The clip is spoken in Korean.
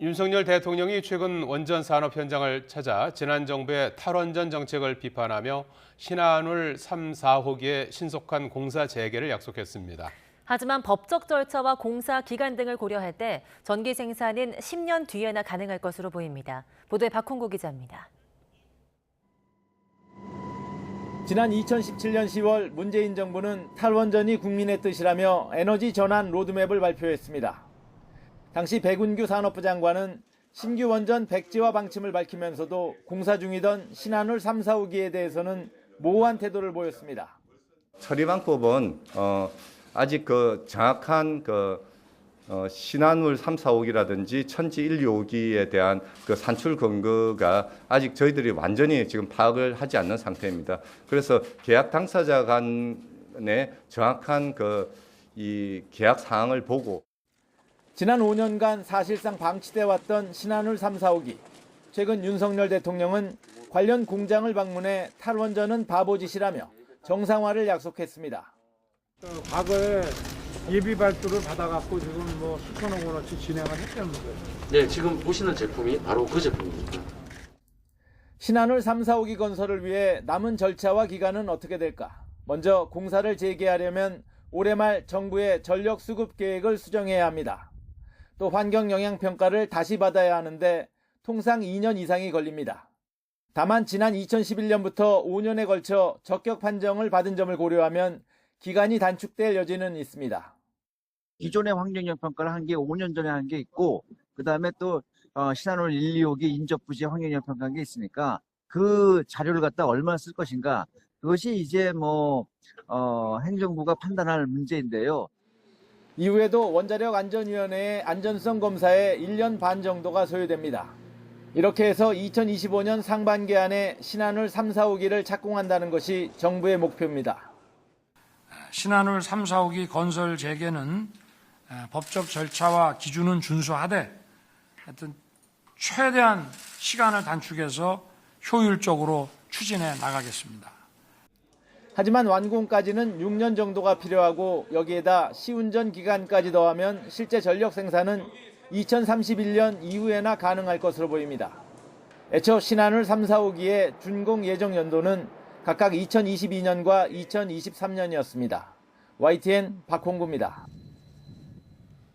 윤석열 대통령이 최근 원전 산업 현장을 찾아 지난 정부의 탈원전 정책을 비판하며 신한울 3, 4호기의 신속한 공사 재개를 약속했습니다. 하지만 법적 절차와 공사 기간 등을 고려할 때 전기 생산은 10년 뒤에나 가능할 것으로 보입니다. 보도에 박홍구 기자입니다. 지난 2017년 10월 문재인 정부는 탈원전이 국민의 뜻이라며 에너지 전환 로드맵을 발표했습니다. 당시 백운규 산업부 장관은 신규 원전 백지화 방침을 밝히면서도 공사 중이던 신한울 3, 4호기에 대해서는 모호한 태도를 보였습니다. 처리 방법은 아직 정확한 신한울 3, 4호기라든지 천지 1, 2호기에 대한 산출 근거가 아직 저희들이 완전히 지금 파악을 하지 않는 상태입니다. 그래서 계약 당사자 간의 정확한 이 계약 사항을 보고 지난 5년간 사실상 방치돼 왔던 신한울 3, 4호기. 최근 윤석열 대통령은 관련 공장을 방문해 탈원전은 바보짓이라며 정상화를 약속했습니다. 과거에 예비 발주를 받아갖고 지금 수천억 원어치 진행을 했다는 거예요. 네, 지금 보시는 제품이 바로 그 제품입니다. 신한울 3, 4호기 건설을 위해 남은 절차와 기간은 어떻게 될까? 먼저 공사를 재개하려면 올해 말 정부의 전력 수급 계획을 수정해야 합니다. 또 환경 영향 평가를 다시 받아야 하는데 통상 2년 이상이 걸립니다. 다만 지난 2011년부터 5년에 걸쳐 적격 판정을 받은 점을 고려하면 기간이 단축될 여지는 있습니다. 기존의 환경영 평가를 한 게 5년 전에 한 게 있고, 그 다음에 또 신한울 1, 2호기 인접 부지 환경영 평가한 게 있으니까 그 자료를 갖다 얼마나 쓸 것인가, 그것이 이제 행정부가 판단할 문제인데요. 이후에도 원자력안전위원회의 안전성 검사에 1년 반 정도가 소요됩니다. 이렇게 해서 2025년 상반기 안에 신한울 3, 4호기를 착공한다는 것이 정부의 목표입니다. 신한울 3, 4호기 건설 재개는 법적 절차와 기준은 준수하되 하여튼 최대한 시간을 단축해서 효율적으로 추진해 나가겠습니다. 하지만 완공까지는 6년 정도가 필요하고 여기에다 시운전 기간까지 더하면 실제 전력 생산은 2031년 이후에나 가능할 것으로 보입니다. 애초 신한울 3, 4호기의 준공 예정 연도는 각각 2022년과 2023년이었습니다. YTN 박홍구입니다.